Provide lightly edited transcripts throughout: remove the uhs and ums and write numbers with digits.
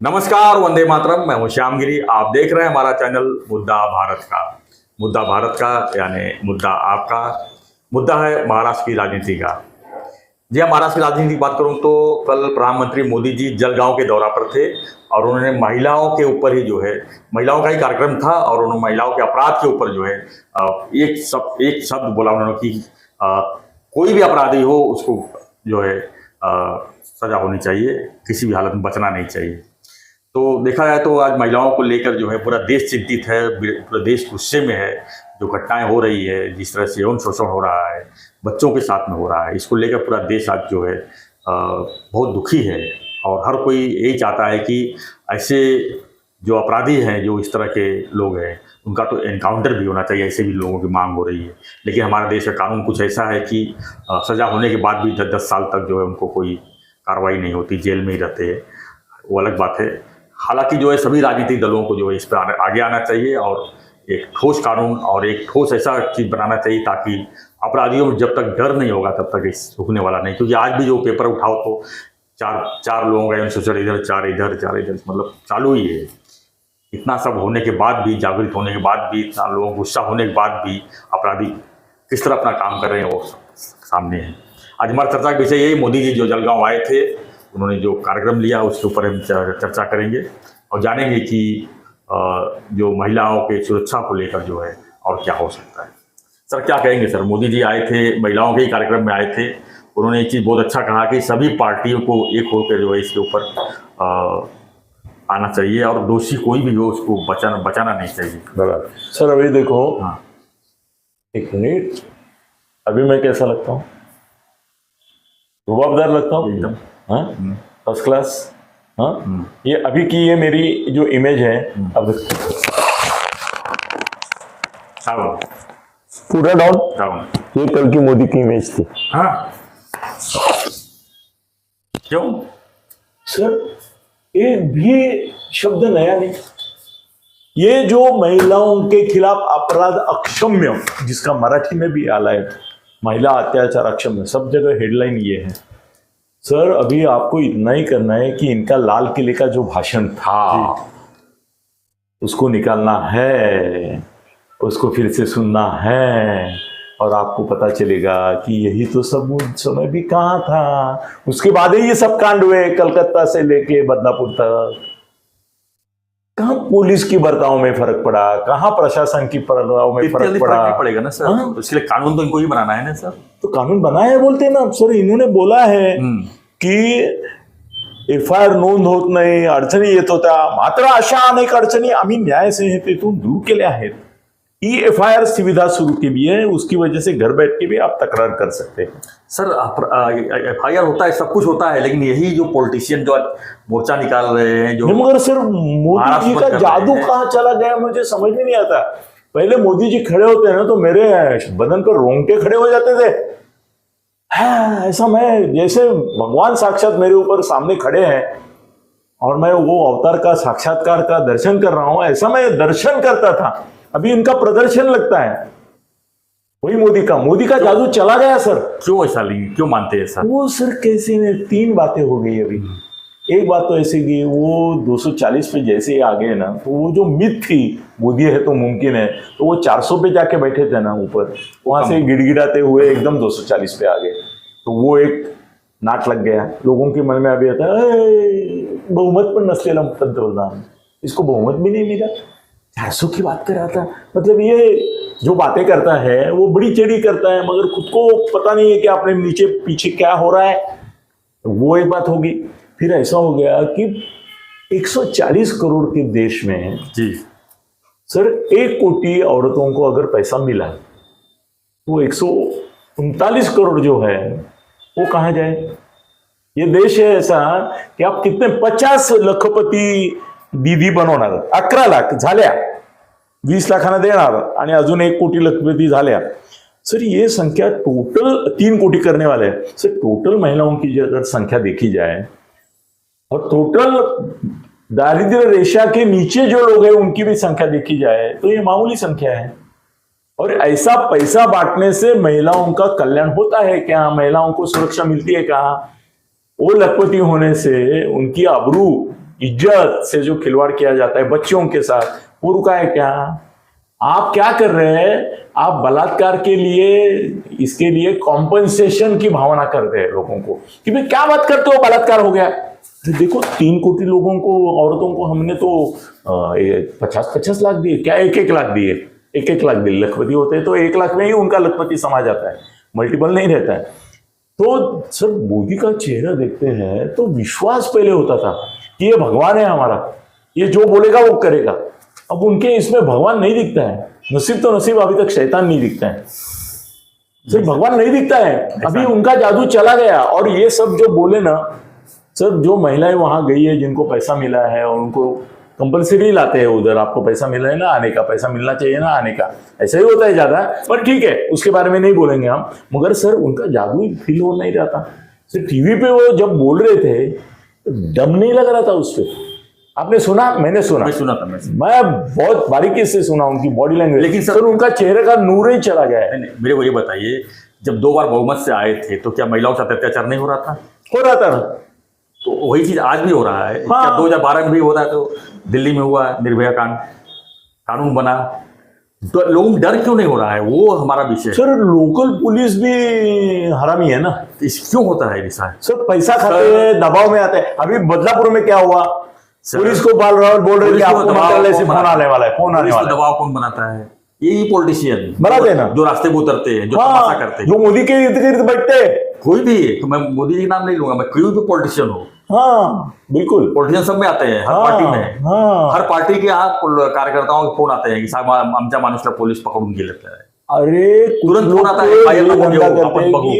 नमस्कार, वंदे मातरम। मैं हूं श्यामगिरी। आप देख रहे हैं हमारा चैनल मुद्दा भारत का। मुद्दा भारत का यानी मुद्दा आपका। मुद्दा है महाराष्ट्र की राजनीति का। जी हाँ, महाराष्ट्र की राजनीति की बात करूं तो कल प्रधानमंत्री मोदी जी जलगांव के दौरा पर थे और उन्होंने महिलाओं के ऊपर ही जो है, महिलाओं का ही कार्यक्रम था और उन्होंने महिलाओं के अपराध के ऊपर जो है एक शब्द बोला उन्होंने कि कोई भी अपराधी हो उसको जो है सजा होनी चाहिए, किसी भी हालत में बचना नहीं चाहिए। तो देखा जाए तो आज महिलाओं को लेकर जो है पूरा देश चिंतित है, पूरा देश गुस्से में है। जो घटनाएं हो रही है, जिस तरह से यौन शोषण हो रहा है, बच्चों के साथ में हो रहा है, इसको लेकर पूरा देश आज जो है बहुत दुखी है। और हर कोई यही चाहता है कि ऐसे जो अपराधी हैं, जो इस तरह के लोग हैं, उनका तो एनकाउंटर भी होना चाहिए। ऐसे भी लोगों की मांग हो रही है। लेकिन हमारे देश का कानून कुछ ऐसा है कि सज़ा होने के बाद भी 10-10 साल तक जो है उनको कोई कार्रवाई नहीं होती, जेल में ही रहते हैं। वो अलग बात है। हालांकि जो है सभी राजनीतिक दलों को जो है इस पर आगे आना चाहिए और एक ठोस कानून और एक ठोस ऐसा चीज़ बनाना चाहिए ताकि अपराधियों में जब तक डर नहीं होगा तब तक इस रुकने वाला नहीं। क्योंकि आज भी जो पेपर उठाओ तो चार लोगों का शोषण इधर, चार इधर, मतलब चालू ही है। इतना सब होने के बाद भी, जागृत होने के बाद भी, इतना लोगों को गुस्सा होने के बाद भी अपराधी किस तरह अपना काम कर रहे हैं वो सामने है। आज हमारा चर्चा का विषय यही, मोदी जी जो जलगांव आए थे, उन्होंने जो कार्यक्रम लिया उसके ऊपर हम चर्चा करेंगे और जानेंगे कि जो महिलाओं के सुरक्षा को लेकर जो है और क्या हो सकता है। सर क्या कहेंगे? सर मोदी जी आए थे, महिलाओं के ही कार्यक्रम में आए थे, उन्होंने एक चीज़ बहुत अच्छा कहा कि सभी पार्टियों को एक होकर जो है इसके ऊपर आना चाहिए और दोषी कोई भी हो उसको बचाना नहीं चाहिए। बराबर। सर अभी देखो, हाँ, एक मिनट, अभी मैं कैसा लगता हूँ? रुबाबदार लगता हूँ एकदम, हाँ, फर्स्ट क्लास। हाँ, ये अभी की ये मेरी जो इमेज है, अब पूरा डाउन, ये कल की मोदी की इमेज थी। हाँ, क्यों सर? एक भी शब्द नया नहीं। ये जो महिलाओं के खिलाफ अपराध अक्षम्य, जिसका मराठी में भी आला है, महिला अत्याचार अक्षम्य, सब जगह हेडलाइन ये है। सर अभी आपको इतना ही करना है कि इनका लाल किले का जो भाषण था उसको निकालना है, उसको फिर से सुनना है और आपको पता चलेगा कि यही तो सब उस समय भी कहाँ था। उसके बाद ही ये सब कांड हुए, कलकत्ता से लेके बदलापुर तक। कहाँ पुलिस की बर्ताव में फर्क पड़ा, कहाँ प्रशासन की बर्ताव में फर्क पड़ेगा ना सर। हाँ? इसके लिए कानून तो इनको ही बनाना है ना सर। तो कानून बनाया है बोलते ना सर। इन्होंने बोला है की एफआयआर नोंद होत नाही, अडचणी येत होत्या, मात्र अशा अनेक अडचणी आम्ही न्याय संहितेतून दूर केल्या आहेत। EFIR सुविधा शुरू की भी है, उसकी वजह से घर बैठ के भी आप तकरार कर सकते हैं। सर FIR होता है, सब कुछ होता है, लेकिन यही जो पॉलिटिशियन जो मोर्चा निकाल रहे हैं, जो मगर सर मोदी जी का जादू कहाँ चला गया मुझे समझ में नहीं आता। पहले मोदी जी खड़े होते हैं ना तो मेरे बदन पर रोंगटे खड़े हो जाते थे। हाँ, ऐसा मैं जैसे भगवान साक्षात मेरे ऊपर सामने खड़े हैं और मैं वो अवतार का साक्षात्कार का दर्शन कर रहा हूं, ऐसा मैं दर्शन करता था। अभी इनका प्रदर्शन लगता है। वही मोदी का जादू चला गया सर। क्यों ऐसा नहीं, क्यों मानते हैं सर? वो सर कैसे ने 3 बातें हो गई अभी। एक बात तो ऐसी कि वो 240 पे जैसे ही आ गए ना, तो वो जो मिथ थी मोदी है तो मुमकिन है, तो वो 400 पे जाके बैठे थे ना ऊपर, वहां से गिड़गिड़ाते हुए एकदम 240 पे आ गए। तो वो एक नाट लग गया लोगों के मन में। अभी आता है बहुमत पण नसलेला पंतप्रधान, इसको बहुमत भी नहीं मिला, 400 की बात कर रहा था। मतलब ये जो बातें करता है वो बड़ी चेड़ी करता है, मगर खुद को पता नहीं है कि अपने नीचे पीछे क्या हो रहा है। तो वो एक बात होगी। फिर ऐसा हो गया कि 140 करोड़ के देश में जी सर 1 कोटी औरतों को अगर पैसा मिला तो 139 करोड़ जो है वो कहाँ जाए? ये देश है ऐसा कि आप कितने 50 लखपती दीदी बनवणार, 11 लाख झाल्या, 20 लाखांना देणार आणि अजून 1 कोटी लखपती झाल्या। सर ये संख्या टोटल 3 कोटी करने वाले हैं। सर टोटल महिलाओं की अगर संख्या देखी जाए और टोटल दारिद्र्य रेखा के नीचे जो लोग हैं उनकी भी संख्या देखी जाए तो ये मामूली संख्या है। और ऐसा पैसा बांटने से महिलाओं का कल्याण होता है क्या? महिलाओं को सुरक्षा मिलती है क्या? वो लखपति होने से उनकी आबरू इज्जत से जो खिलवाड़ किया जाता है बच्चों के साथ, वो रुका है क्या? आप क्या कर रहे हैं? आप बलात्कार के लिए, इसके लिए कॉम्पनसेशन की भावना करते हैं लोगों को कि भाई क्या बात करते हो, बलात्कार हो गया। तो देखो 3 कोटी लोगों को, औरतों को हमने तो 50-50 लाख दिए क्या, 1-1 लाख दिए, 1-1 लाख दिए। लखपति होते हैं तो 1 लाख में ही उनका लखपति समा जाता है, मल्टीपल नहीं रहता है। तो सर मोदी का चेहरा देखते हैं तो विश्वास पहले होता था कि ये भगवान है हमारा, ये जो बोलेगा वो करेगा। अब उनके इसमें भगवान नहीं दिखता है। नसीब तो नसीब, अभी तक शैतान नहीं दिखता है, सिर्फ भगवान नहीं दिखता है। अभी उनका जादू चला गया। और ये सब जो बोले ना सर, जो महिलाएं वहां गई है जिनको पैसा मिला है और उनको कंपल्सरी लाते हैं उधर, आपको पैसा मिला है ना आने का, पैसा मिलना चाहिए ना आने का, ऐसा ही होता है ज्यादा, पर ठीक है उसके बारे में नहीं बोलेंगे हम। मगर सर उनका जादू ही फील हो नहीं रहा था। सर टीवी पे वो जब बोल रहे थे तो दम नहीं लग रहा था उस पर। आपने सुना? मैंने सुना, मैं बहुत बारीकी से सुना उनकी बॉडी लैंग्वेज, लेकिन सर उनका चेहरे का नूर ही चला गया है। मेरे को ये बताइए, जब 2 बार बहुमत से आए थे तो क्या महिलाओं के साथ अत्याचार नहीं हो रहा था? हो रहा था ना। तो वही चीज आज भी हो रहा है। हाँ। क्या 2012 में भी हो रहा है? तो दिल्ली में हुआ निर्भया कानून बना, तो लोगों को डर क्यों नहीं हो रहा है? वो हमारा विषय है। सर लोकल पुलिस भी हरामी है ना। क्यों होता है ऐसा? सर पैसा खाते हैं, दबाव में आते हैं। अभी बदलापुर में क्या हुआ? पुलिस को बोल रहे कि आपको मंत्रालय से फोन आने वाला है, फोन आने वाला है। दबाव कौन बनाता है? यही पॉलिटिशियन बनाते हैं ना, जो रास्ते पे उतरते हैं, जो तमाशा करते हैं, जो मोदी के इर्द गिर्द बैठते हैं। कोई भी, तो मैं मोदी जी का नाम नहीं लूंगा, मैं कोई भी पॉलिटिशियन हो। हाँ बिल्कुल, पॉलिटिशियन सब में आते हैं, हर पार्टी में। हर पार्टी के यहाँ कार्यकर्ताओं के फोन आते हैं कि साहब आमच्या माणूसला पोलीस पकडून गेलेत है। अरे तुरंत फोन आता है, अपन बघू।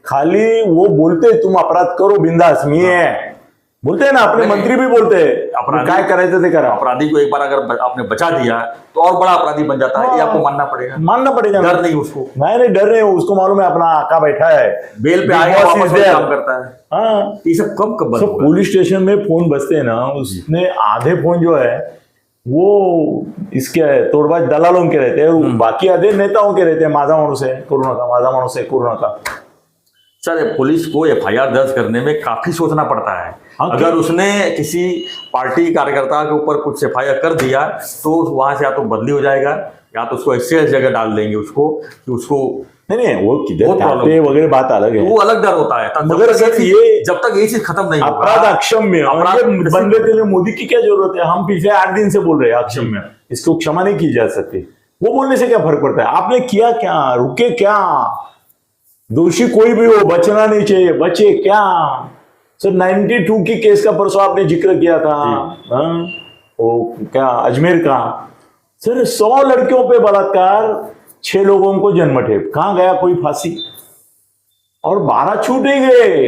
खाली वो बोलते तुम अपराध करो बिंदास, मी है बोलते हैं ना, अपने मंत्री भी बोलते हैं क्या करायचं ते करा। अपराधी को एक बार अगर आपने बचा दिया तो और बड़ा अपराधी बन जाता है, ये आपको मानना पड़ेगा। डर नहीं उसको, नहीं डर नहीं, उसको मालूम है अपना आका बैठा है, बेल पे आएगा, वापस काम करता है। हाँ, ये सब कब बंद होगा? पुलिस स्टेशन में फोन बजते हैं ना, उसने आधे फोन जो है वो इसके तोड़बाज दलालों के रहते हैं, बाकी आधे नेताओं के रहते हैं। माझा माणूस है करू नका, माझा माणूस है करू नका। सर पुलिस को FIR दर्ज करने में काफी सोचना पड़ता है। अगर उसने किसी पार्टी कार्यकर्ता के ऊपर कुछ FIR कर दिया तो वहां से या तो बदली हो जाएगा या तो उसको ऐसे जगह डाल देंगे उसको कि उसको नहीं वो किधर जाते वगैरह बात अलग है, वो अलग डर होता है। मगर सर ये जब तक ये चीज खत्म नहीं होगा, अपराध अक्षम्य बनने के लिए मोदी की क्या जरूरत है? हम पिछले 8 दिन से बोल रहे हैं अक्षम्य, इसको क्षमा नहीं की जा सकती। वो बोलने से क्या फर्क पड़ता है? आपने किया क्या? रुके क्या? दोषी कोई भी हो बचना नहीं चाहिए, बचे क्या? सर 92 की केस का परसों आपने जिक्र किया था, वो क्या अजमेर का, सर 100 लड़कियों पे बलात्कार, 6 लोगों को जन्मठेप, कहां गया कोई फांसी? और 12 छूट ही गए।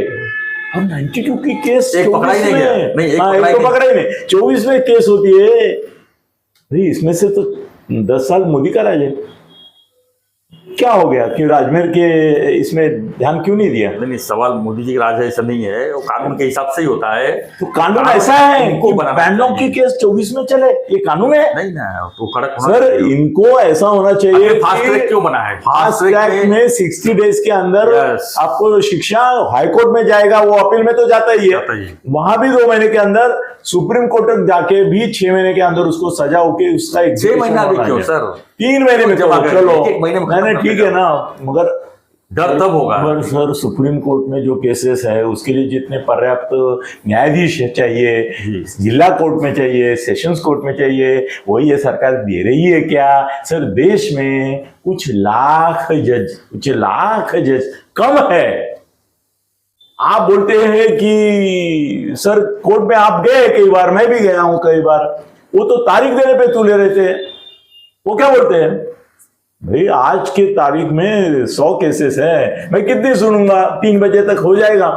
हम 92 की केस एक पकड़ा ही नहीं गया। एक तो पकड़ा ही नहीं, 24 में केस होती है भाई। इसमें से तो 10 साल मोदी का राज है। क्या हो गया कि राजमेर के इसमें ध्यान क्यों नहीं दिया? नहीं, सवाल मोदी जी का राज ऐसा नहीं है, वो कानून के हिसाब से ही होता है। तो कानून ऐसा है कि बैंडों की केस 24 में चले, ये कानून है? नहीं ना, तो कड़क सर इनको ऐसा होना चाहिए। फास्ट ट्रैक क्यों बना है? फास्ट ट्रैक में 60 डेज के अंदर आपको शिक्षा, हाईकोर्ट में जाएगा, वो अपील में तो जाता ही है, वहां भी 2 महीने के अंदर, सुप्रीम कोर्ट तक जाके भी 6 महीने के अंदर उसको सजा होके उसका 6 महीना भी क्यों सर, 3 महीने में जमा चलो, 1 महीने में ठीक है ना। मगर डर तब होगा। मगर सर सुप्रीम कोर्ट में जो केसेस है उसके लिए जितने पर्याप्त न्यायाधीश चाहिए, जिला कोर्ट में चाहिए, सेशंस कोर्ट में चाहिए, वही ये सरकार दे रही है क्या? सर देश में कुछ लाख जज कम है। आप बोलते हैं कि सर कोर्ट में आप गए कई बार, मैं भी गया हूं कई बार, वो तो तारीख देने पे तुले रहते हैं। वो क्या बोलते हैं भाई आज के तारीख में 100 केसेस है, मैं कितनी सुनूंगा, 3 बजे तक हो जाएगा,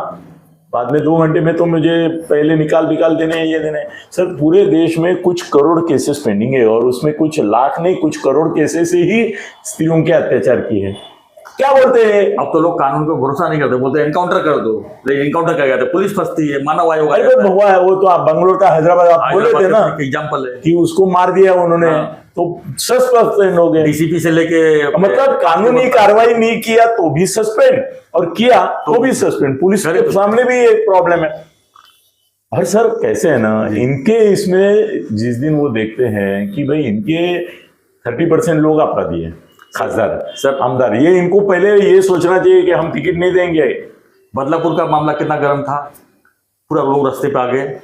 बाद में 2 घंटे में तो मुझे पहले निकाल देने हैं, ये देने। सर पूरे देश में कुछ करोड़ केसेस पेंडिंग है और उसमें कुछ लाख नहीं कुछ करोड़ केसेस ही स्त्रियों के अत्याचार की है। क्या बोलते हैं? अब तो लोग कानून को भरोसा नहीं करते, बोलते एनकाउंटर कर दो, लेकिन एनकाउंटर कर गया पुलिस फंसती है, मानव आयोग हुआ है। वो तो आप बंगलोर का हैदराबाद आप बोले थे ना एग्जाम्पल है कि उसको मार दिया उन्होंने, तो सस्पेंड हो गए। DCP से लेके मतलब कानूनी कार्रवाई नहीं किया तो भी सस्पेंड, और किया तो भी सस्पेंड। पुलिस के सामने भी एक प्रॉब्लम है। और सर कैसे है ना, इनके इसमें जिस दिन वो देखते हैं कि भाई इनके 30% लोग अपराधी हैं, खासदार सर आमदार, ये इनको पहले ये सोचना चाहिए कि हम टिकट नहीं देंगे। बदलापुर का मामला कितना गर्म था, पूरा लोग रास्ते पे आ गए,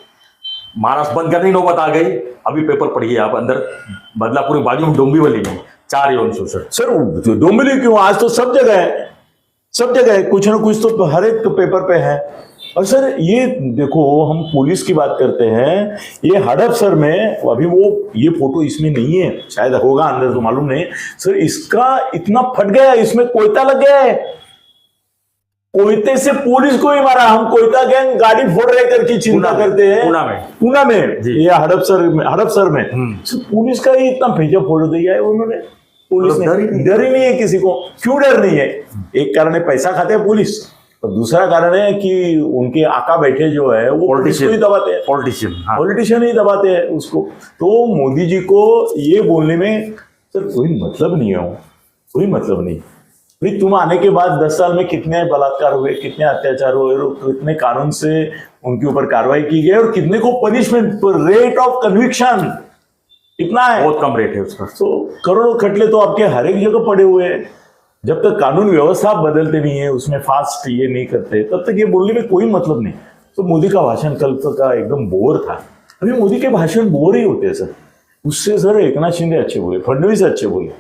महाराष्ट्र बंद करने की नौबत आ गई। अभी पेपर पढ़िए आप, अंदर बदलापुर के बाजू में डोंबिवली में 4 यौन शोषण। सर डोंबिवली क्यों, आज तो सब जगह है, सब जगह है, कुछ ना कुछ तो हर एक पेपर पे है। और सर ये देखो, हम पुलिस की बात करते हैं, ये हड़पसर में अभी वो ये फोटो इसमें नहीं है, शायद होगा अंदर तो मालूम नहीं सर, इसका इतना फट गया, इसमें कोयता लग गया है, कोयते से पुलिस को ही मारा। हम कोयता गैंग गाड़ी फोड़ रहे करके चिंता करते हैं, पूना में ये हड़पसर में पुलिस का ही इतना भेजा फोड़ दिया है उन्होंने। पुलिस ने डर ही नहीं है किसी को। क्यों डर नहीं है? एक कारण है पैसा खाते हैं पुलिस, और दूसरा कारण है कि उनके आका बैठे जो है वो पॉलिटिशियन ही दबाते हैं, पॉलिटिशियन ही दबाते हैं उसको। तो मोदी जी को ये बोलने में सर कोई मतलब नहीं है, कोई मतलब नहीं। भाई तुम आने के बाद 10 साल में कितने बलात्कार हुए, कितने अत्याचार हुए, कितने कानून से उनके ऊपर कार्रवाई की गई, और कितने को पनिशमेंट, रेट ऑफ कन्विक्शन कितना है? बहुत कम रेट है उसका। तो करोड़ों खटले तो आपके हर एक जगह पड़े हुए हैं। जब तक कानून व्यवस्था बदलते नहीं है, उसमें फास्ट ये नहीं करते, तब तक ये बोलने में कोई मतलब नहीं। तो मोदी का भाषण कल का एकदम बोर था। अभी मोदी के भाषण बोर ही होते हैं सर। उससे सर एकनाथ शिंदे अच्छे बोले, फडणवीस अच्छे बोले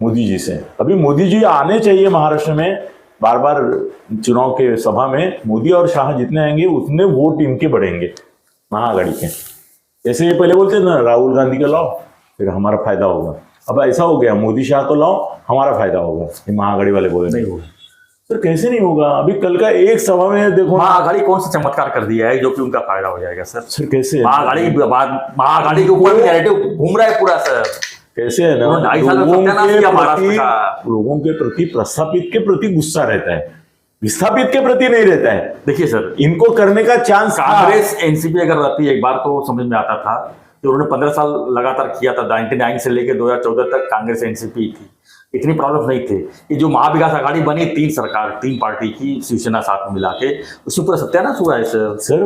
मोदी जी से। अभी मोदी जी आने चाहिए महाराष्ट्र में, बार बार चुनाव के सभा में मोदी और शाह जितने आएंगे उतने वोट इनके बढ़ेंगे महाआघाड़ी के। जैसे ये पहले बोलते ना, राहुल गांधी का लाओ फिर हमारा फायदा होगा, अब ऐसा हो गया मोदी शाह को लाओ हमारा फायदा होगा, ये महाआघाड़ी वाले बोले। नहीं होगा सर, कैसे नहीं होगा? अभी कल का एक सभा में देखो, महाआघाड़ी कौन सा चमत्कार कर दिया है जो कि उनका फायदा हो जाएगा सर? सर कैसे महाआघाड़ी के ऊपर नैरेटिव घूम रहा है पूरा सर। कैसे है ना, लोगों के प्रति प्रस्थापित के प्रति गुस्सा रहता है, विस्थापित के प्रति नहीं रहता है। देखिए सर, इनको करने का चांस, कांग्रेस एनसीपी अगर रहती एक बार तो समझ में आता था कि उन्होंने 15 साल लगातार किया था, 99 से लेकर 2014 तक कांग्रेस एनसीपी थी, इतनी प्रॉब्लम नहीं थे। ये जो महाविकास आघाड़ी बनी, 3 सरकार 3 पार्टी की, शिवसेना साथ में मिला के, उसमें पूरा सत्यानाश हुआ है सर। सर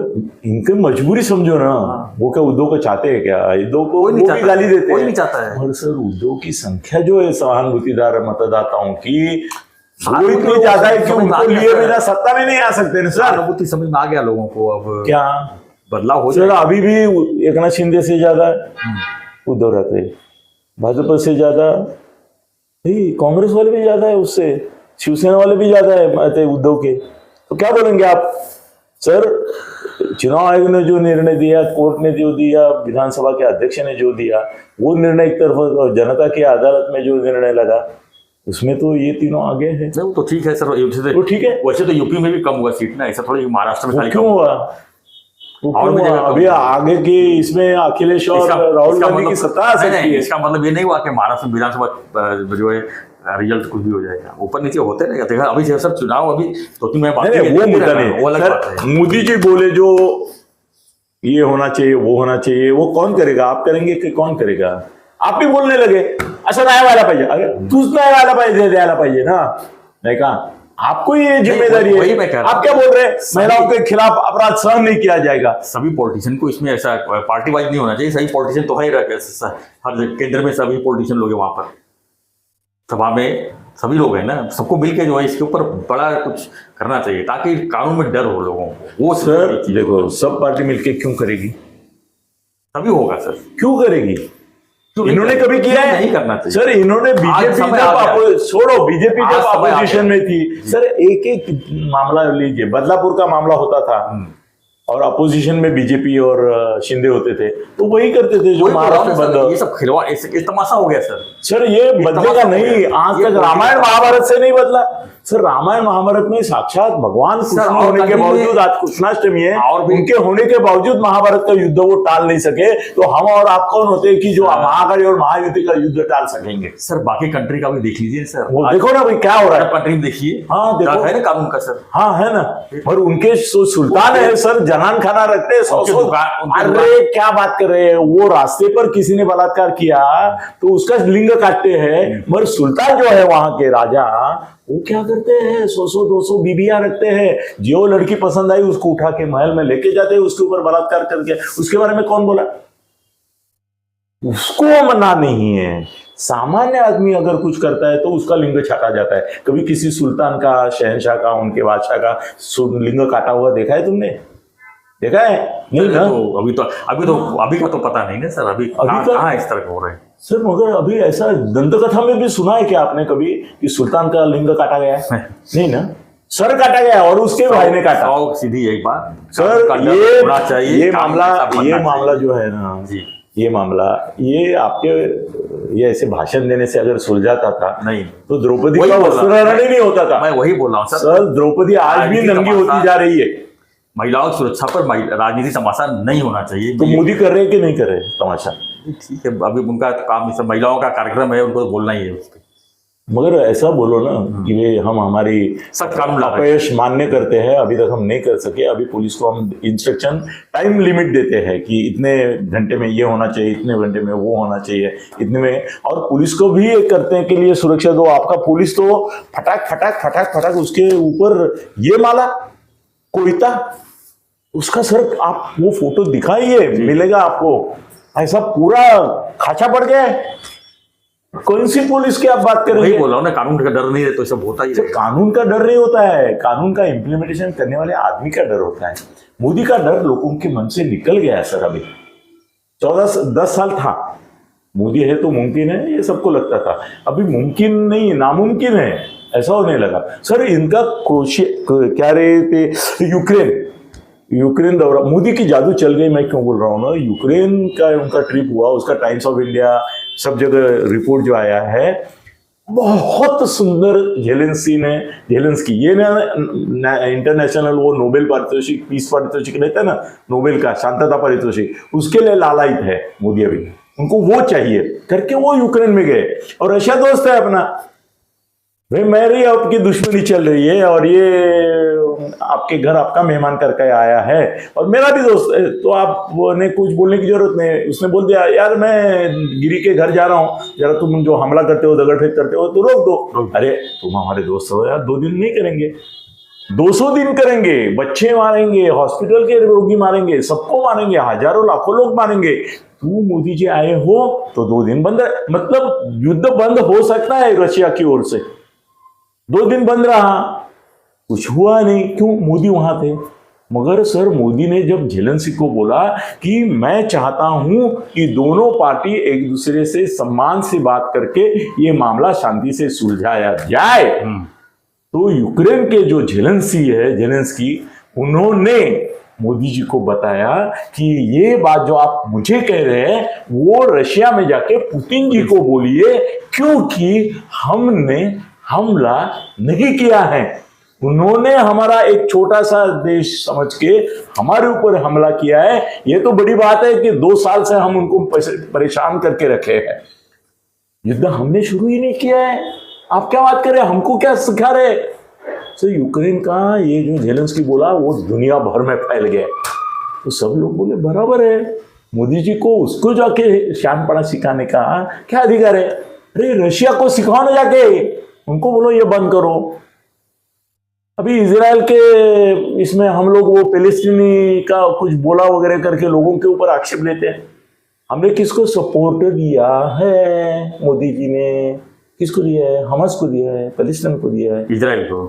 इनकी मजबूरी समझो ना। वो क्या उद्धव को चाहते हैं क्या? उद्धव को कोई नहीं गाली देते, कोई नहीं चाहता है। और सर उद्धव की संख्या जो है सहानुभूतिदार मतदाताओं की, वो इतनी ज्यादा है कि उनको लिए बिना सत्ता में नहीं आ सकते ना सर। सहानुभूति समझ में आ गया लोगों को, अब क्या बदलाव हो सर? अभी भी एकनाथ शिंदे से ज्यादा उद्धव रहते, भाजपा से ज्यादा कांग्रेस वाले भी ज्यादा है, उससे शिवसेना वाले भी ज्यादा है उद्धव के। तो क्या बोलेंगे आप सर? चुनाव आयोग ने जो निर्णय दिया, कोर्ट ने जो दिया, विधानसभा के अध्यक्ष ने जो दिया, वो निर्णय एक तरफ, जनता की अदालत में जो निर्णय लगा, उसमें तो ये तीनों आगे हैं। तो ठीक है सर, तो ठीक है। वैसे तो यूपी में भी कम हुआ सीट ना, ऐसा थोड़ी महाराष्ट्र में क्यों हुआ? अभी आगे की इसमें अखिलेश और राहुल गांधी की सत्ता आ सकती है। इसका मतलब ये नहीं हुआ कि महाराष्ट्र में विधानसभा जो है रिजल्ट कुछ भी हो जाएगा, ऊपर नीचे होते रहेगा। अभी सब चुनाव अभी तो मैं बात वो मुद्दा नहीं। मोदी जी बोले जो ये होना चाहिए, वो होना चाहिए, वो कौन करेगा? आप करेंगे कि कौन करेगा? आप भी बोलने लगे असं नाही व्हायला पाहिजे, अरे तूच नाही व्हायला पाहिजे, द्यायला पाहिजे ना, नहीं कहा? आपको ये जिम्मेदारी है। आप क्या बोल रहे हैं? महिलाओं के खिलाफ अपराध सहन नहीं किया जाएगा। सभी पॉलिटिशियन को इसमें ऐसा पार्टी वाइज नहीं होना चाहिए। सभी पॉलिटिशियन तो है ही, हर केंद्र में सभी पॉलिटिशियन लोग हैं, वहां पर सभा में सभी लोग हैं ना, सबको मिलकर जो है इसके ऊपर बड़ा कुछ करना चाहिए ताकि कानून में डर हो लोगों को। वो सर देखो, सब पार्टी मिलकर क्यों करेगी? तभी होगा सर। क्यों करेगी? इन्होंने कभी किया है? नहीं करना चाहिए सर। इन्होंने बीजेपी छोड़ो, बीजेपी जब अपोजिशन में थी सर, एक एक मामला लीजिए, बदलापुर का मामला होता था और अपोजिशन में बीजेपी और शिंदे होते थे, तो वही करते थे जो महाराष्ट्र में बंद। ये सब खिलवाड़, ये तमाशा हो गया सर। सर ये बदलेगा नहीं, आज तक रामायण महाभारत से नहीं बदला सर। रामायण महाभारत में साक्षात भगवान कृष्ण होने के बावजूद, आज कृष्णाष्टमी है, और उनके होने के बावजूद महाभारत का युद्ध वो टाल नहीं सके, तो हम और आप कौन होते हैं कि जो महाआघाड़ी और महायुति का युद्ध टाल सकेंगे? सर बाकी कंट्री का भी देख लीजिए सर, वो देखो ना भाई क्या हो रहा है कंट्री में, देखिए। हाँ देखो, है ना कानून का सर। हाँ है ना। और उनके सुल्तान है सर, जनान खाना रखते हैं। अरे क्या बात कर रहे हैं? वो रास्ते पर किसी ने बलात्कार किया तो उसका लिंग काटते हैं, मगर सुल्तान जो है वहां के राजा, वो क्या करते हैं, 100-200 बीबियां रखते हैं, जो लड़की पसंद आई उसको उठा के महल में लेके जाते हैं, उसके ऊपर बलात्कार करके। उसके बारे में कौन बोला? उसको मना नहीं है। सामान्य आदमी अगर कुछ करता है तो उसका लिंग छाटा जाता है। कभी किसी सुल्तान का, शहनशाह का, उनके बादशाह का लिंग काटा हुआ देखा है तुमने? देखा है? नहीं ना। तो अभी का तो पता नहीं ना सर। अभी कहाँ इस तरह हो रहे हैं सर? मगर अभी ऐसा दंतकथा में भी सुना है क्या आपने कभी कि सुल्तान का लिंग काटा गया है? नहीं ना, सर काटा गया और उसके भाई ने काटा। सीधी एक बात सर, ये मामला जो है ना जी, ये मामला, ये आपके ये ऐसे भाषण देने से अगर सुलझाता था नहीं तो द्रौपदी का वस्त्रहरण ही नहीं होता था। मैं वही बोल रहा हूँ सर, द्रौपदी आज भी नंगी होती जा रही है। महिलाओं की सुरक्षा पर राजनीति तमाशा नहीं होना चाहिए। तो मोदी कर रहे हैं कि नहीं कर रहे तमाशा? ठीक है, अभी उनका काम, सब महिलाओं का कार्यक्रम है, उनको बोलना ही है उस पर। मगर ऐसा बोलो ना कि वे हम हमारी सब कानून अपयश मान्य करते हैं, अभी तक हम नहीं कर सके, अभी पुलिस को हम इंस्ट्रक्शन टाइम लिमिट देते हैं कि इतने घंटे में ये होना चाहिए, इतने घंटे में वो होना चाहिए, इतने में। और पुलिस को भी एक करते हैं के लिए सुरक्षा दो। आपका पुलिस तो फटाक फटाक फटाक फटाक उसके ऊपर ये माला कोयता, उसका सर आप वो फोटो दिखाइए, मिलेगा आपको। ऐसा पूरा खाचा पड़ गया है। कौन सी पुलिस की आप बात कर रहे हैं? बोल रहा हूं ना, कानून का डर नहीं है तो सब होता ही है। कानून का डर नहीं होता है, कानून का इम्प्लीमेंटेशन करने वाले आदमी का डर होता है। मोदी का डर लोगों के मन से निकल गया है सर। अभी 10 साल था, मोदी है तो मुमकिन है, ये सबको लगता था। अभी मुमकिन नहीं, नामुमकिन है, ऐसा होने लगा। सर, इनका क्या रहे थे, यूक्रेन दौरा, मोदी की जादू चल गई। मैं क्यों बोल रहा हूँ ना, यूक्रेन का उनका ट्रिप हुआ, उसका टाइम्स ऑफ इंडिया सब जगह रिपोर्ट जो आया है, बहुत सुंदर। जेलेंस्की ये ना इंटरनेशनल वो नोबेल पारितोषिक, पीस पारितोषिक रहता है ना, नोबेल का शांतता पारितोषिक, उसके लिए लालायित है मोदी। अभी उनको वो चाहिए करके वो यूक्रेन में गए। और रशिया दोस्त है अपना, भाई मेरी आपकी दुश्मनी चल रही है और ये आपके घर आपका मेहमान करके आया है और मेरा भी दोस्त है, तो आपने कुछ बोलने की जरूरत नहीं। उसने बोल दिया, यार मैं गिरी के घर जा रहा हूँ, जरा तुम जो हमला करते हो, दगड़ फेंक करते हो तो रोक दो। अरे तुम हमारे दोस्त हो यार, 2 दिन नहीं करेंगे, 200 दिन करेंगे, बच्चे मारेंगे, हॉस्पिटल के रोगी मारेंगे, सबको मारेंगे, हजारों लाखों लोग मारेंगे। तू मोदी जी आए हो तो 2 दिन बंद, मतलब युद्ध बंद हो सकता है रशिया की ओर से। 2 दिन बंद रहा, कुछ हुआ नहीं। क्यों? मोदी वहां थे। मगर सर, मोदी ने जब जेलेंस्की को बोला कि मैं चाहता हूं कि दोनों पार्टी एक दूसरे से सम्मान से बात करके ये मामला शांति से सुलझाया जाए, तो यूक्रेन के जो जेलेंस्की उन्होंने मोदी जी को बताया कि ये बात जो आप मुझे कह रहे हैं वो रशिया में जाके पुतिन जी को बोलिए, क्योंकि हमने हमला नहीं किया है। उन्होंने हमारा एक छोटा सा देश समझ के हमारे ऊपर हमला किया है। ये तो बड़ी बात है कि 2 साल से हम उनको परेशान करके रखे हैं। युद्ध हमने शुरू ही नहीं किया है, आप क्या बात कर रहे हैं? हमको क्या सिखा रहे? तो यूक्रेन का ये जो जेलेंस्की बोला वो दुनिया भर में फैल गया, तो सब लोग बोले बराबर है, मोदी जी को उसको जाके शानपना सिखाने का क्या अधिकार है? अरे रशिया को सिखाओ ना जाके, उनको बोलो ये बंद करो। अभी इजराइल के इसमें हम लोग वो फिलिस्तीनी का कुछ बोला वगैरह करके लोगों के ऊपर आक्षेप लेते हैं। हमने किसको सपोर्ट दिया है? मोदी जी ने किसको दिया है? हमास को दिया है, फिलिस्तीन को दिया है, इजराइल को।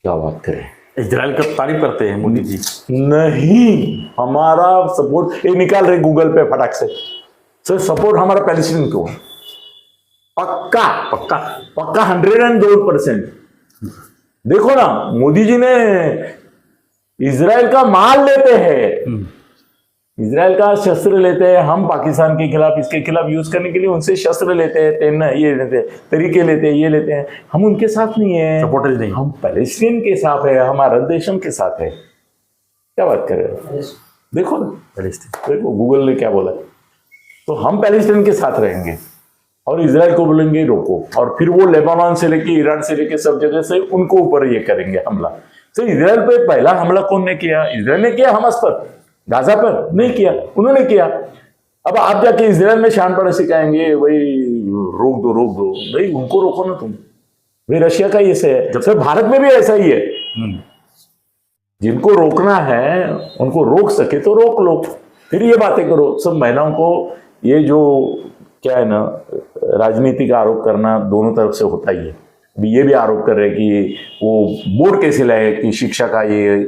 क्या बात करें, इजराइल का तारीफ करते हैं मोदी जी। नहीं, हमारा सपोर्ट ये निकाल रहे गूगल पे फटाक से। सर, सपोर्ट हमारा पैलेस्टीन को पक्का पक्का पक्का 102%। देखो ना, मोदी जी ने इजराइल का माल लेते हैं, इजराइल का शस्त्र लेते हैं। हम पाकिस्तान के खिलाफ, इसके खिलाफ यूज करने के लिए उनसे शस्त्र लेते हैं, तेल ये लेते हैं, तरीके लेते हैं, ये लेते हैं। हम उनके साथ नहीं है, सपोर्टर्स नहीं, हम पैलेस्टीन के साथ है, हमारा देशम के साथ है। क्या बात कर रहे हो? देखो ना, पैलेस्टीन देखो गूगल ने क्या बोला। तो हम पैलेस्टीन के साथ रहेंगे और इजराइल को बोलेंगे रोको, और फिर वो लेबानन से लेके ईरान से लेके सब जगह से उनको ऊपर ये करेंगे हमला। तो इजराइल पे पहला हमला कौन ने किया? इजराइल ने किया। हमास पर, गाजा पर नहीं किया, उन्होंने किया। अब आप जाके इजराइल में शानपना सिखाएंगे, भाई रोक दो भाई, उनको रोको ना तुम। भाई रशिया का ही ऐसे है, सर भारत में भी ऐसा ही है। हम्म, जिनको रोकना है उनको रोक सके तो रोक लो, फिर ये बातें करो। सब महिलाओं को ये जो क्या है ना, राजनीति का आरोप करना दोनों तरफ से होता ही है। अभी ये भी आरोप कर रहे हैं कि वो बोर्ड कैसे लाए कि शिक्षा का ये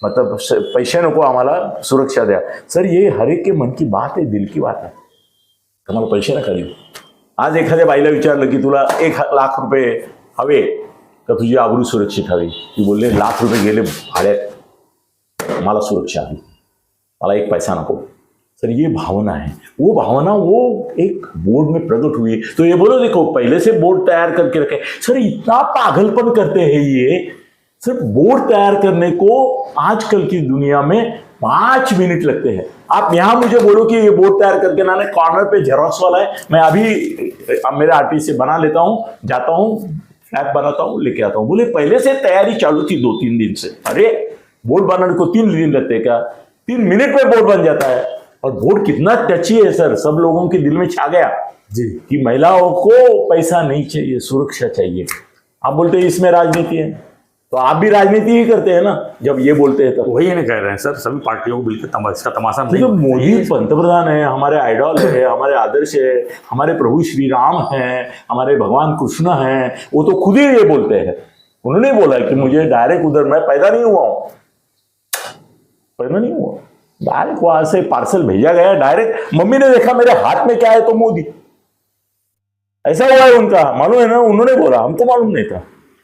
मतलब पैसे नको आम्हाला सुरक्षा द्या। सर ये हर एक के मन की बात आहे, दिल की बात आहे, आम्हाला पैसे नका देऊ। आज एखाद्या बाईला विचारलं की तुला 1,00,000 रुपये हवे का तुझी आबरू सुरक्षित हवी, ती बोलले ₹1,00,000 गेले भाड्यात, मला सुरक्षा हवी, मला एक पैसा नको। सर ये भावना है, वो भावना वो एक बोर्ड में प्रकट हुई। तो ये बोलो देखो पहले से बोर्ड तैयार करके रखे। सर इतना पागलपन करते हैं ये। सर बोर्ड तैयार करने को आजकल की दुनिया में 5 मिनट लगते हैं। आप यहां मुझे बोलो कि ये बोर्ड तैयार करके ना, कॉर्नर पे जेरॉक्स वाला है, मैं अभी मेरे आर्टिस्ट से बना लेता हूं, जाता हूं, फ्लैप बनाता हूं, लेके आता हूं। बोले पहले से तैयारी चालू थी 2-3 दिन से। अरे बोर्ड बनाने को 3 दिन लगते क्या? 3 मिनट में बोर्ड बन जाता है। और बोर्ड कितना टची है सर, सब लोगों के दिल में छा गया जी कि महिलाओं को पैसा नहीं चाहिए, सुरक्षा चाहिए। आप बोलते हैं इसमें राजनीति है, तो आप भी राजनीति ही करते हैं ना जब ये बोलते हैं। तब वही नहीं कह रहे हैं सर, सभी पार्टियों को बिल्कुल इसका तमाशा नहीं। तो मोदी पंतप्रधान है, हमारे आइडॉल है, हमारे आदर्श है, हमारे प्रभु श्री राम हैं, हमारे भगवान कृष्ण हैं, वो तो खुद ही ये बोलते हैं। उन्होंने बोला कि मुझे डायरेक्ट उधर, मैं पैदा नहीं हुआ हूं, पैदा नहीं हुआ, डायरेक्ट वहां से पार्सल भेजा गया डायरेक्ट। मम्मी ने देखा मेरे हाथ में क्या है तो मोदी, ऐसा हुआ है उनका, मालूम है ना। उन्होंने बोला, हमको मालूम नहीं था,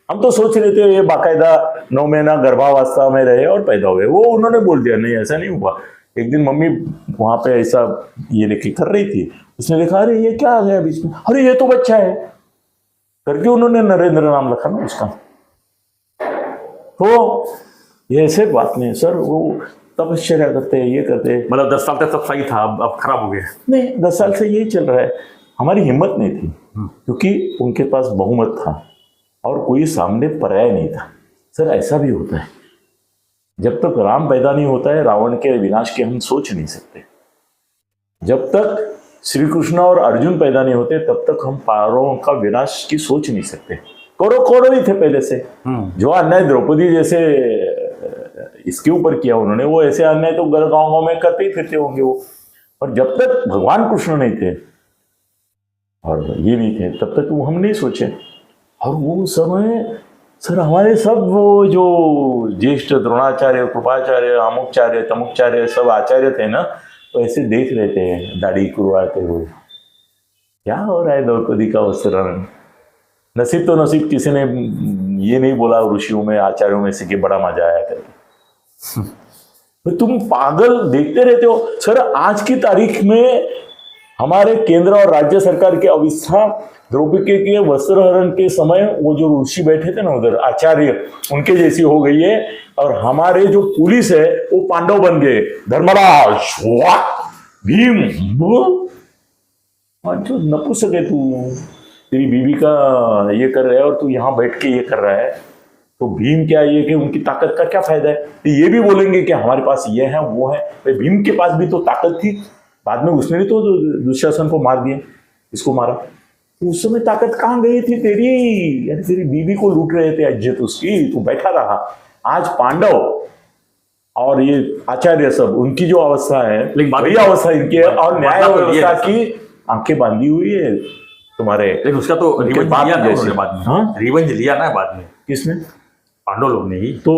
हम तो सोच रहे थे ये बाकायदा 9 महीना गर्भावस्था में रहे और पैदा हुए। वो उन्होंने बोल दिया नहीं ऐसा नहीं हुआ। एक दिन मम्मी वहां पे ऐसा ये लेके कर रही थी, उसने देखा अरे ये क्या आ गया बीच में, अरे ये तो बच्चा है करके उन्होंने नरेंद्र नाम रखा ना उसका। तो ये ऐसे बात नहीं सर, वो तपश्चर्या करते हैं, ये करते हैं। मतलब 10 साल तक सब सही था, अब खराब हो गया। नहीं 10 साल से यही चल रहा है। हमारी हिम्मत नहीं थी क्योंकि उनके पास बहुमत था और कोई सामने पर्याय नहीं था। सर ऐसा भी होता है, जब तक राम पैदा नहीं होता है रावण के विनाश की हम सोच नहीं सकते। जब तक श्री कृष्ण और अर्जुन पैदा नहीं होते तब तक हम पांडवों का विनाश की सोच नहीं सकते। कौरव ही थे पहले से। जो अन्याय द्रौपदी जैसे इसके ऊपर किया उन्होंने, वो ऐसे अन्याय तो गाँव में करते ही फिरते होंगे वो। और जब तक भगवान कृष्ण नहीं थे और ये नहीं थे तब तक वो हम नहीं सोचे। और वो समय सर हमारे सब वो जो ज्येष्ठ द्रोणाचार्य, कृपाचार्य, अमुकचार्य, तमुकचार्य सब आचार्य थे ना, तो ऐसे देख रहे थे दाढ़ी कुरवाते हुए, क्या हो रहा है द्रौपदी का वस्त्रारण। नसीब तो नसीब, किसी ने ये नहीं बोला ऋषियों में, आचार्यों में से कि बड़ा मजा आया करके। तो तुम पागल देखते रहते हो। सर आज की तारीख में हमारे केंद्र और राज्य सरकार की अवस्था द्रौपदी के वस्त्रहरण के समय वो जो ऋषि बैठे थे ना उधर आचार्य, उनके जैसी हो गई है। और हमारे जो पुलिस है वो पांडव बन गए, धर्मराज, भीम। जो नपुंसक है तू, तेरी बीवी का ये कर रहा है और तू यहाँ बैठ के ये कर रहा है, तो भीम क्या ये कि उनकी ताकत का क्या फायदा है। तो ये भी बोलेंगे कि हमारे पास ये है वो है। भाई भीम के पास भी तो ताकत थी, बाद में उसने भी तो दुशासन को मार दिया, इसको मारा। तो उस समय ताकत कहाँ गई थी तेरी? यार तेरी बीवी को लूट रहे थे इज्जत उसकी, तू बैठा रहा। आज पांडव और ये आचार्य सब, उनकी जो अवस्था है, लेकिन वही अवस्था इनकी है। और न्याय व्यवस्था की आंखें बांधी हुई है तुम्हारे। लेकिन उसका तो रिवेंज लिया ना उन्होंने बाद में। हाँ? रिवेंज लिया ना बाद में। किसने? पांडव लोग ने ही। तो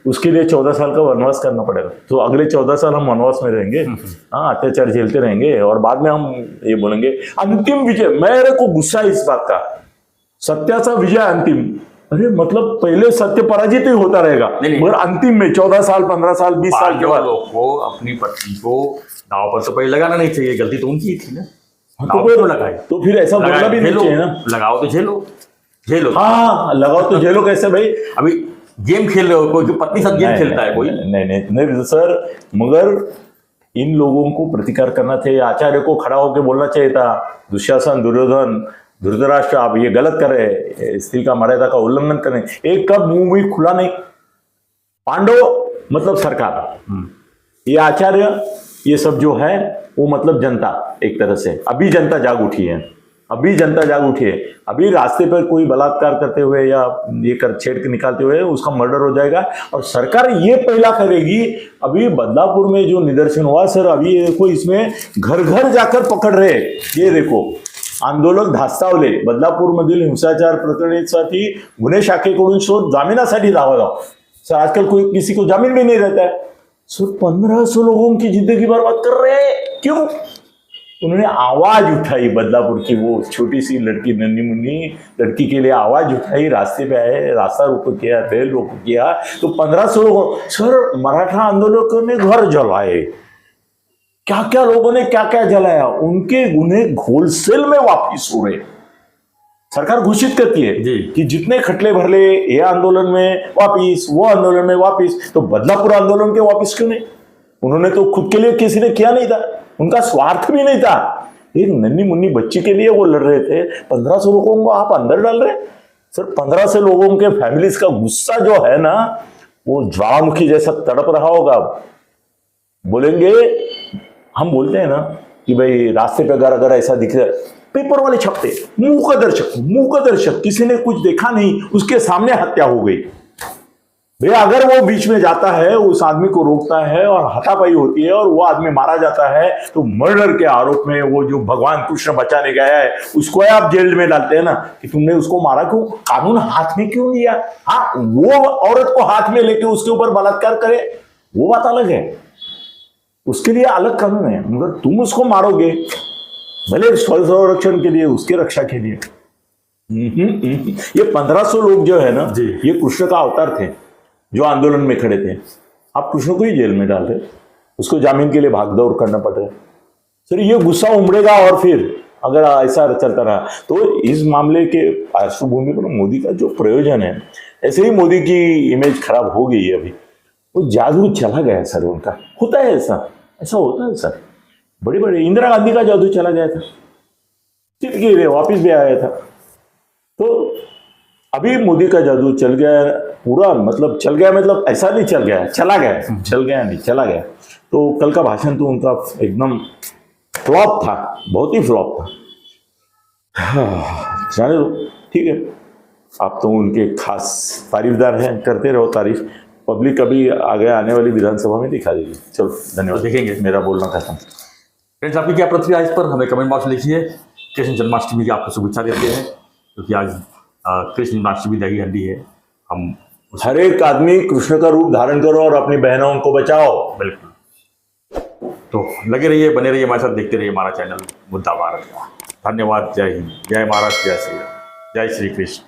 उसके लिए 14 साल का वनवास करना पड़ेगा। तो अगले 14 साल हम वनवास में रहेंगे, हाँ, अत्याचार झेलते रहेंगे और बाद में हम ये बोलेंगे अंतिम विजय। मेरे को गुस्सा है इस बात का, सत्याचा विजय अंतिम। अरे मतलब पहले सत्य पराजित ही होता रहेगा, मगर अंतिम में 14 साल 15 साल 20 साल के बाद लोग को अपनी पत्नी को दांव पर तो पहले लगाना नहीं चाहिए। गलती तो उनकी थी ना, लगाई तो फिर ऐसा बोलना भी नहीं चाहिए ना। लगाओ तो झेलो, झेलो। हाँ लगाओ तो झेलो। कैसे भाई? अभी गेम खेल रहे हो, कोई पत्नी साथ गेम खेलता है कोई? नहीं सर, मगर इन लोगों को प्रतिकार करना चाहिए। आचार्य को खड़ा होकर बोलना चाहिए था, दुशासन, दुर्योधन, धृतराष्ट्र, आप ये गलत कर रहे, स्त्री का मर्यादा का उल्लंघन कर रहे। एक कब मुंह भी खुला नहीं। पांडव मतलब सरकार, ये आचार्य, ये सब जो है वो मतलब जनता। एक तरह से अभी जनता जाग उठी है। अभी जनता जाग उठी है। अभी रास्ते पर कोई बलात्कार करते हुए या ये कर छेड़ के निकालते हुए उसका मर्डर हो जाएगा और सरकार ये पहला करेगी। अभी बदलापुर में जो निदर्शन हुआ सर, अभी ये देखो इसमें घर घर जाकर पकड़ रहे, ये देखो आंदोलक धास्तावले बदलापूरमधील हिंसाचार प्रकरणासाठी गुन्हे शाखेकडून शोध जामिनासाठी धावा जाओ। सर आजकल कोई किसी को जामीन भी नहीं रहता है। सर 1500 लोगों की जिंदगी बर्बाद कर रहे हैं, क्यों? उन्होंने आवाज उठाई, बदलापुर की वो छोटी सी लड़की नन्ही मुन्नी लड़की के लिए आवाज उठाई, रास्ते पे आए, रास्ता रोको किया, रेल रोको किया, तो 1500 लोगों, सर मराठा आंदोलकों ने घर जलाए, क्या क्या लोगों ने क्या क्या जलाया, उनके गुन्हे होलसेल में वापिस हो रहे। सरकार घोषित करती है जी कि जितने खटले भरले ये आंदोलन में वापिस, वो आंदोलन में वापिस, तो बदलापुर आंदोलन के वापिस क्यों नहीं? उन्होंने तो खुद के लिए किसी ने किया नहीं था, उनका स्वार्थ भी नहीं था, एक नन्ही मुन्नी बच्ची के लिए वो लड़ रहे थे। 1500 लोगों को आप अंदर डाल रहे। सर 1500 लोगों के फैमिलीज का गुस्सा जो है ना, वो ज्वालामुखी जैसा तड़प रहा होगा। बोलेंगे, हम बोलते हैं ना कि भाई रास्ते पे अगर ऐसा दिख रहा है, पेपर वाले छपते, मूक दर्शक, किसी ने कुछ देखा नहीं, उसके सामने हत्या हो गई। भैया अगर वो बीच में जाता है, उस आदमी को रोकता है और हाथापाई होती है और वो आदमी मारा जाता है, तो मर्डर के आरोप में वो जो भगवान कृष्ण बचाने गया है उसको आप जेल में डालते हैं ना कि तुमने उसको मारा क्यों, कानून हाथ में क्यों लिया? हाँ, वो औरत को हाथ में लेके उसके ऊपर बलात्कार करे, वो बात अलग है, उसके लिए अलग कानून है। मगर तुम उसको मारोगे भले स्वसंरक्षण के लिए, उसके रक्षा के लिए। ये 1500 लोग जो है ना, ये कृष्ण का अवतार थे जो आंदोलन में खड़े थे। आप कृष्ण को ही जेल में डाल रहे, उसको जामीन के लिए भागदौड़ करना पड़ रहा है। सर ये गुस्सा उमड़ेगा और फिर अगर ऐसा चलता रहा तो इस मामले के पार्श्वभूमि पर मोदी का जो प्रयोजन है, ऐसे ही मोदी की इमेज खराब हो गई है। अभी वो जादू चला गया सर, उनका होता है ऐसा होता है सर। बड़े बड़े इंदिरा गांधी का जादू चला गया था, चिपके वापिस भी आया था। तो अभी मोदी का जादू चल गया पूरा, मतलब चल गया मतलब ऐसा नहीं चल गया, चला गया। तो कल का भाषण तो उनका एकदम फ्लॉप था, बहुत ही फ्लॉप था। जाने दो, ठीक है, आप तो उनके खास तारीफदार हैं, करते रहो तारीफ। पब्लिक अभी आगे आने वाली विधानसभा में दिखा देगी। चलो धन्यवाद, देखेंगे। मेरा बोलना खत्म। फ्रेंड्स, आपकी क्या प्रतिक्रिया इस पर हमें कमेंट बॉक्स में लिखिए। कृष्ण जन्माष्टमी की आपको शुभेच्छा देते हैं, क्योंकि आज कृष्ण जन्माष्टमी दही हंडी है। हम हर एक आदमी कृष्ण का रूप धारण करो और अपनी बहनों को बचाओ। बिल्कुल, तो लगे रहिए, बने रहिए हमारे साथ, देखते रहिए हमारा चैनल मुद्दा भारत का। धन्यवाद। जय हिंद, जय महाराष्ट्र, जय श्री राम, जय श्री कृष्ण।